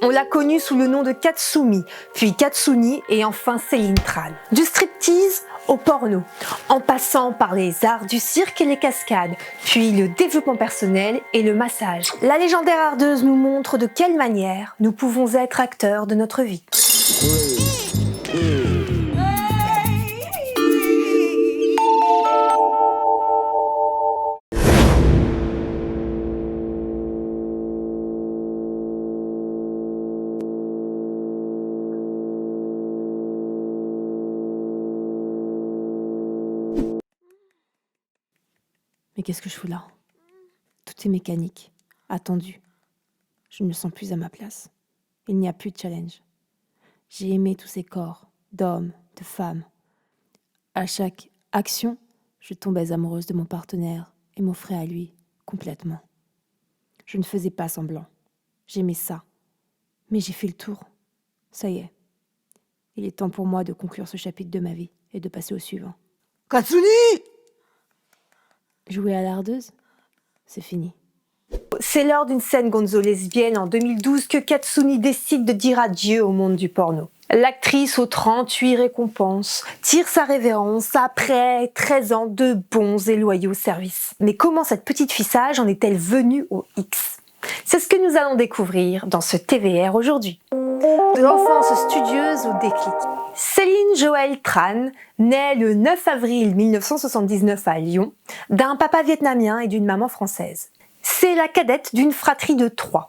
On l'a connue sous le nom de Katsumi, puis Katsuni et enfin Céline Tran. Du striptease au porno, en passant par les arts du cirque et les cascades, puis le développement personnel et le massage. La légendaire ardeuse nous montre de quelle manière nous pouvons être acteurs de notre vie. Mais qu'est-ce que je fous là? Tout est mécanique, attendu. Je ne me sens plus à ma place. Il n'y a plus de challenge. J'ai aimé tous ces corps, d'hommes, de femmes. À chaque action, je tombais amoureuse de mon partenaire et m'offrais à lui complètement. Je ne faisais pas semblant. J'aimais ça. Mais j'ai fait le tour. Ça y est. Il est temps pour moi de conclure ce chapitre de ma vie et de passer au suivant. Katsuni! Jouer à l'ardeuse, c'est fini. C'est lors d'une scène gonzo lesbienne en 2012 que Katsuni décide de dire adieu au monde du porno. L'actrice aux 38 récompenses tire sa révérence après 13 ans de bons et loyaux services. Mais comment cette petite fille sage en est-elle venue au X? C'est ce que nous allons découvrir dans ce TVR aujourd'hui. De l'enfance studieuse au déclic. Céline Joëlle Tran naît le 9 avril 1979 à Lyon, d'un papa vietnamien et d'une maman française. C'est la cadette d'une fratrie de 3.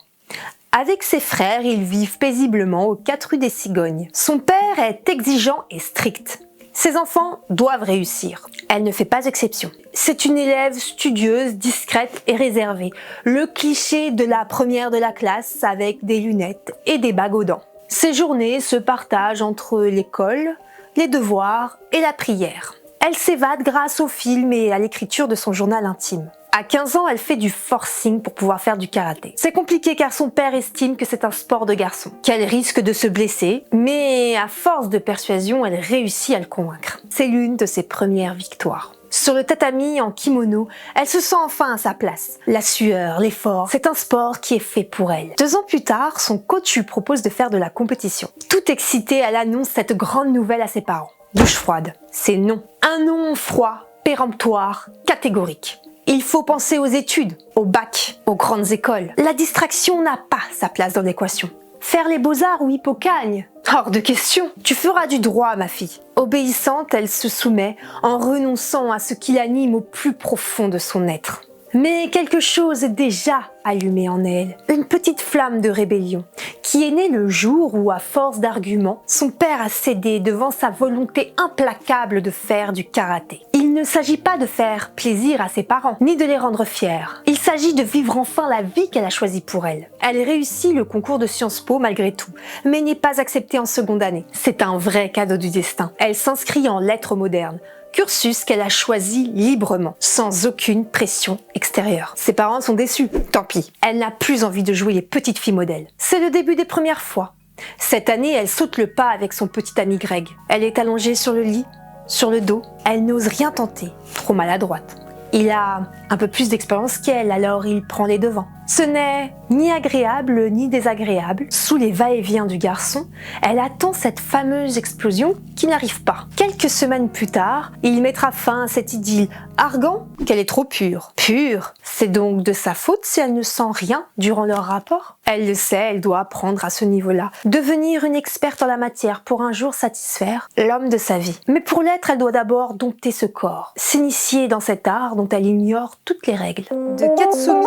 Avec ses frères, ils vivent paisiblement aux 4 rues des Cigognes. Son père est exigeant et strict. Ses enfants doivent réussir. Elle ne fait pas exception. C'est une élève studieuse, discrète et réservée. Le cliché de la première de la classe avec des lunettes et des bagues aux dents. Ses journées se partagent entre l'école, les devoirs et la prière. Elle s'évade grâce au film et à l'écriture de son journal intime. À 15 ans, elle fait du forcing pour pouvoir faire du karaté. C'est compliqué car son père estime que c'est un sport de garçon, qu'elle risque de se blesser, mais à force de persuasion, elle réussit à le convaincre. C'est l'une de ses premières victoires. Sur le tatami, en kimono, elle se sent enfin à sa place. La sueur, l'effort, c'est un sport qui est fait pour elle. 2 ans plus tard, son coach lui propose de faire de la compétition. Tout excitée, elle annonce cette grande nouvelle à ses parents. Douche froide, c'est non. Un non froid, péremptoire, catégorique. Il faut penser aux études, au bac, aux grandes écoles. La distraction n'a pas sa place dans l'équation. Faire les beaux-arts ou Hippocagne? Hors de question. Tu feras du droit, ma fille. Obéissante, elle se soumet en renonçant à ce qui l'anime au plus profond de son être. Mais quelque chose est déjà allumé en elle, une petite flamme de rébellion, qui est née le jour où, à force d'arguments, son père a cédé devant sa volonté implacable de faire du karaté. Il ne s'agit pas de faire plaisir à ses parents, ni de les rendre fiers. Il s'agit de vivre enfin la vie qu'elle a choisie pour elle. Elle réussit le concours de Sciences Po malgré tout, mais n'est pas acceptée en seconde année. C'est un vrai cadeau du destin. Elle s'inscrit en lettres modernes, cursus qu'elle a choisi librement, sans aucune pression extérieure. Ses parents sont déçus, tant pis. Elle n'a plus envie de jouer les petites filles modèles. C'est le début des premières fois. Cette année, elle saute le pas avec son petit ami Greg. Elle est allongée sur le lit, sur le dos. Elle n'ose rien tenter, trop maladroite. Il a un peu plus d'expérience qu'elle, alors il prend les devants. Ce n'est ni agréable ni désagréable. Sous les va-et-vient du garçon, elle attend cette fameuse explosion qui n'arrive pas. Quelques semaines plus tard, il mettra fin à cette idylle, arguant qu'elle est trop pure. Pure, c'est donc de sa faute si elle ne sent rien durant leur rapport? Elle le sait, elle doit apprendre à ce niveau-là, devenir une experte en la matière pour un jour satisfaire l'homme de sa vie. Mais pour l'être, elle doit d'abord dompter ce corps, s'initier dans cet art dont elle ignore toutes les règles. De Katsumi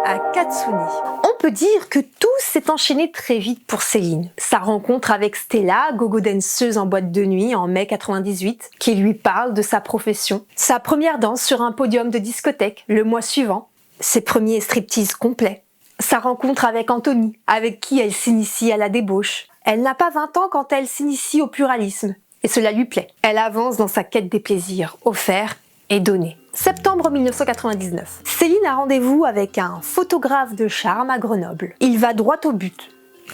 à Katsuni. On peut dire que tout s'est enchaîné très vite pour Céline. Sa rencontre avec Stella, gogo danseuse en boîte de nuit en mai 98, qui lui parle de sa profession. Sa première danse sur un podium de discothèque le mois suivant. Ses premiers striptease complets. Sa rencontre avec Anthony, avec qui elle s'initie à la débauche. Elle n'a pas 20 ans quand elle s'initie au pluralisme. Et cela lui plaît. Elle avance dans sa quête des plaisirs, offerts et donnés. Septembre 1999. Céline a rendez-vous avec un photographe de charme à Grenoble. Il va droit au but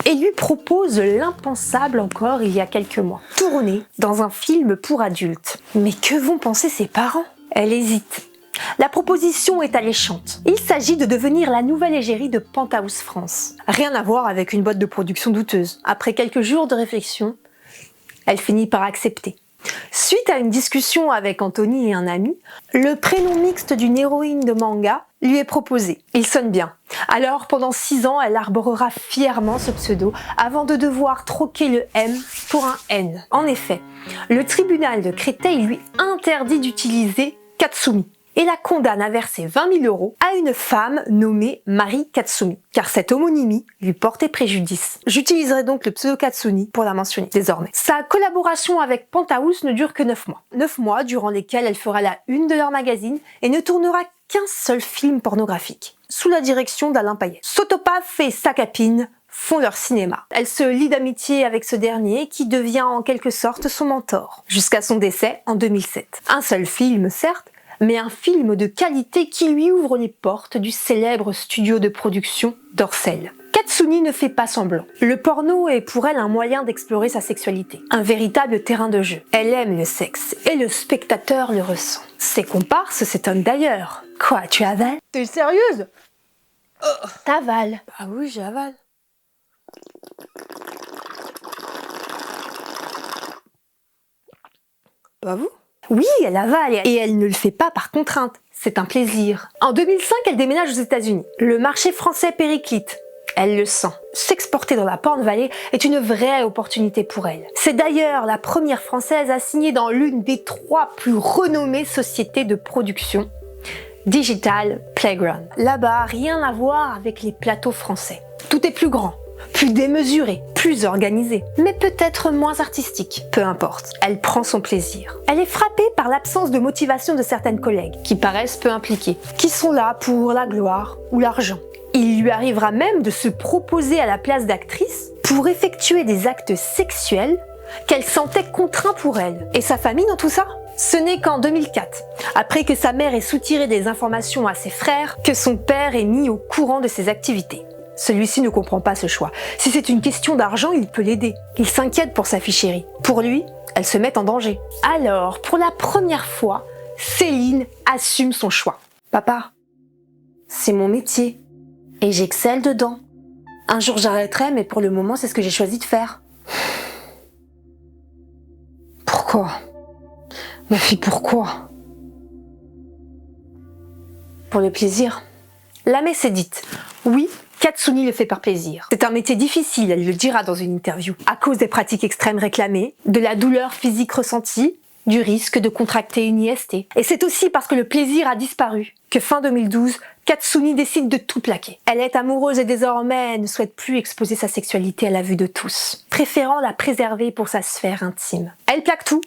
et lui propose l'impensable encore il y a quelques mois. Tourner dans un film pour adultes. Mais que vont penser ses parents? Elle hésite. La proposition est alléchante. Il s'agit de devenir la nouvelle égérie de Penthouse France. Rien à voir avec une boîte de production douteuse. Après quelques jours de réflexion, elle finit par accepter. Suite à une discussion avec Anthony et un ami, le prénom mixte d'une héroïne de manga lui est proposé. Il sonne bien. Alors, pendant 6 ans, elle arborera fièrement ce pseudo avant de devoir troquer le M pour un N. En effet, le tribunal de Créteil lui interdit d'utiliser Katsumi et la condamne à verser 20 000 € à une femme nommée Marie Katsumi, car cette homonymie lui portait préjudice. J'utiliserai donc le pseudo Katsumi pour la mentionner désormais. Sa collaboration avec Penthouse ne dure que 9 mois. 9 mois durant lesquels elle fera la une de leur magazine et ne tournera qu'un seul film pornographique, sous la direction d'Alain Payet. Sotopaf et Sakapine font leur cinéma. Elle se lie d'amitié avec ce dernier qui devient en quelque sorte son mentor, jusqu'à son décès en 2007. Un seul film, certes, mais un film de qualité qui lui ouvre les portes du célèbre studio de production d'Orcel. Katsuni ne fait pas semblant. Le porno est pour elle un moyen d'explorer sa sexualité, un véritable terrain de jeu. Elle aime le sexe et le spectateur le ressent. Ses comparses s'étonnent d'ailleurs. Quoi, tu avales? T'es sérieuse? T'avales. Ah oui, j'avale. Pas vous? Oui, elle avale et elle ne le fait pas par contrainte. C'est un plaisir. En 2005, elle déménage aux États-Unis. Le marché français périclite. Elle le sent. S'exporter dans la Porn Valley est une vraie opportunité pour elle. C'est d'ailleurs la première française à signer dans l'une des 3 plus renommées sociétés de production, Digital Playground. Là-bas, rien à voir avec les plateaux français. Tout est plus grand, plus démesuré, plus organisé, mais peut-être moins artistique. Peu importe, elle prend son plaisir. Elle est frappée par l'absence de motivation de certaines collègues, qui paraissent peu impliquées, qui sont là pour la gloire ou l'argent. Il lui arrivera même de se proposer à la place d'actrice pour effectuer des actes sexuels qu'elle sentait contraints pour elle. Et sa famille dans tout ça? Ce n'est qu'en 2004, après que sa mère ait soutiré des informations à ses frères, que son père est mis au courant de ses activités. Celui-ci ne comprend pas ce choix. Si c'est une question d'argent, il peut l'aider. Il s'inquiète pour sa fille chérie. Pour lui, elle se met en danger. Alors, pour la première fois, Céline assume son choix. Papa, c'est mon métier. Et j'excelle dedans. Un jour j'arrêterai, mais pour le moment, c'est ce que j'ai choisi de faire. Pourquoi? Ma fille, pourquoi? Pour le plaisir. L'âme s'est dite. Oui, Katsuni le fait par plaisir. C'est un métier difficile, elle le dira dans une interview, à cause des pratiques extrêmes réclamées, de la douleur physique ressentie, du risque de contracter une IST. Et c'est aussi parce que le plaisir a disparu que fin 2012, Katsuni décide de tout plaquer. Elle est amoureuse et désormais ne souhaite plus exposer sa sexualité à la vue de tous, préférant la préserver pour sa sphère intime. Elle plaque tout,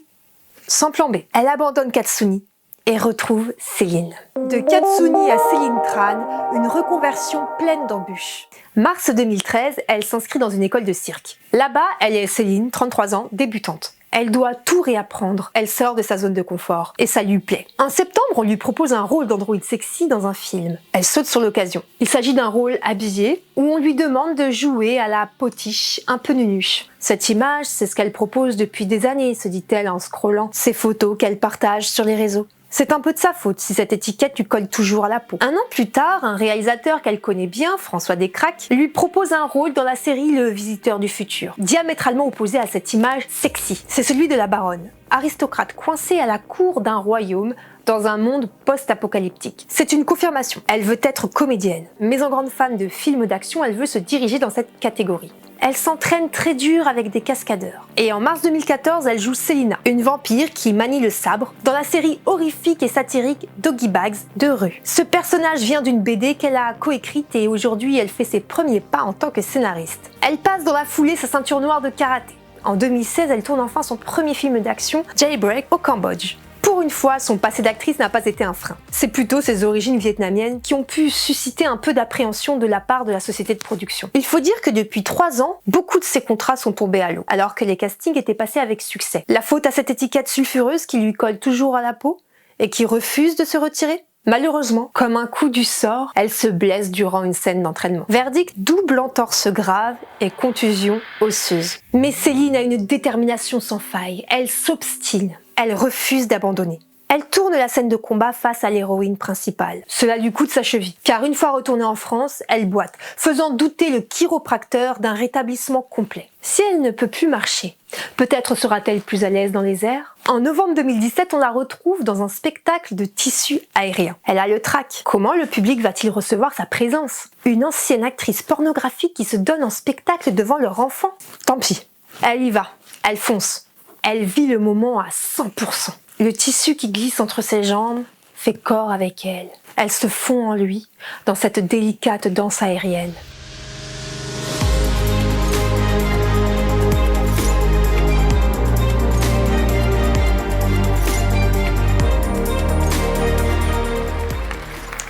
sans plan B. Elle abandonne Katsuni et retrouve Céline. De Katsuni à Céline Tran, une reconversion pleine d'embûches. Mars 2013, elle s'inscrit dans une école de cirque. Là-bas, elle est Céline, 33 ans, débutante. Elle doit tout réapprendre, elle sort de sa zone de confort, et ça lui plaît. En septembre, on lui propose un rôle d'androïde sexy dans un film. Elle saute sur l'occasion. Il s'agit d'un rôle habillé, où on lui demande de jouer à la potiche, un peu nunuche. Cette image, c'est ce qu'elle propose depuis des années, se dit-elle en scrollant ses photos qu'elle partage sur les réseaux. C'est un peu de sa faute si cette étiquette lui colle toujours à la peau. 1 an plus tard, un réalisateur qu'elle connaît bien, François Descraques, lui propose un rôle dans la série Le Visiteur du Futur, diamétralement opposé à cette image sexy. C'est celui de la baronne, aristocrate coincée à la cour d'un royaume dans un monde post-apocalyptique. C'est une confirmation. Elle veut être comédienne, mais en grande fan de films d'action, elle veut se diriger dans cette catégorie. Elle s'entraîne très dur avec des cascadeurs. Et en mars 2014, elle joue Célina, une vampire qui manie le sabre, dans la série horrifique et satirique Doggy Bags de Rue. Ce personnage vient d'une BD qu'elle a coécrite et aujourd'hui elle fait ses premiers pas en tant que scénariste. Elle passe dans la foulée sa ceinture noire de karaté. En 2016, elle tourne enfin son premier film d'action, Jailbreak, au Cambodge. Pour une fois, son passé d'actrice n'a pas été un frein. C'est plutôt ses origines vietnamiennes qui ont pu susciter un peu d'appréhension de la part de la société de production. Il faut dire que depuis 3 ans, beaucoup de ses contrats sont tombés à l'eau, alors que les castings étaient passés avec succès. La faute à cette étiquette sulfureuse qui lui colle toujours à la peau et qui refuse de se retirer? Malheureusement, comme un coup du sort, elle se blesse durant une scène d'entraînement. Verdict, double entorse grave et contusion osseuse. Mais Céline a une détermination sans faille, elle s'obstine. Elle refuse d'abandonner. Elle tourne la scène de combat face à l'héroïne principale. Cela lui coûte sa cheville, car une fois retournée en France, elle boite, faisant douter le chiropracteur d'un rétablissement complet. Si elle ne peut plus marcher, peut-être sera-t-elle plus à l'aise dans les airs? En novembre 2017, on la retrouve dans un spectacle de tissu aérien. Elle a le trac. Comment le public va-t-il recevoir sa présence? Une ancienne actrice pornographique qui se donne en spectacle devant leur enfant? Tant pis. Elle y va. Elle fonce. Elle vit le moment à 100%. Le tissu qui glisse entre ses jambes fait corps avec elle. Elle se fond en lui dans cette délicate danse aérienne.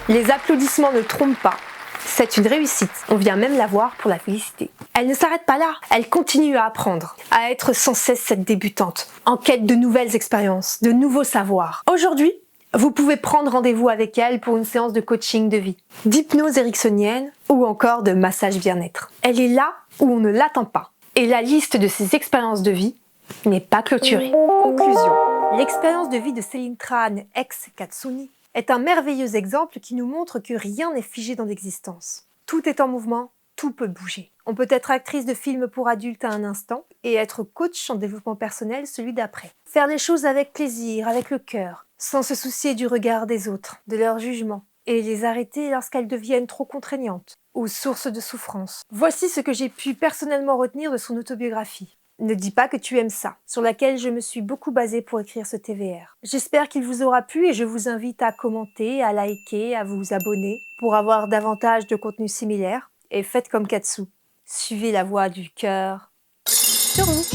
Les applaudissements ne trompent pas. C'est une réussite. On vient même la voir pour la féliciter. Elle ne s'arrête pas là. Elle continue à apprendre, à être sans cesse cette débutante, en quête de nouvelles expériences, de nouveaux savoirs. Aujourd'hui, vous pouvez prendre rendez-vous avec elle pour une séance de coaching de vie, d'hypnose ericksonienne ou encore de massage bien-être. Elle est là où on ne l'attend pas. Et la liste de ses expériences de vie n'est pas clôturée. Conclusion. L'expérience de vie de Céline Tran, ex-Katsuni, est un merveilleux exemple qui nous montre que rien n'est figé dans l'existence. Tout est en mouvement, tout peut bouger. On peut être actrice de films pour adultes à un instant et être coach en développement personnel celui d'après. Faire les choses avec plaisir, avec le cœur, sans se soucier du regard des autres, de leur jugement, et les arrêter lorsqu'elles deviennent trop contraignantes ou source de souffrance. Voici ce que j'ai pu personnellement retenir de son autobiographie. Ne dis pas que tu aimes ça, sur laquelle je me suis beaucoup basée pour écrire ce TVR. J'espère qu'il vous aura plu et je vous invite à commenter, à liker, à vous abonner pour avoir davantage de contenus similaires. Et faites comme Katsu, suivez la voie du cœur. Sur vous.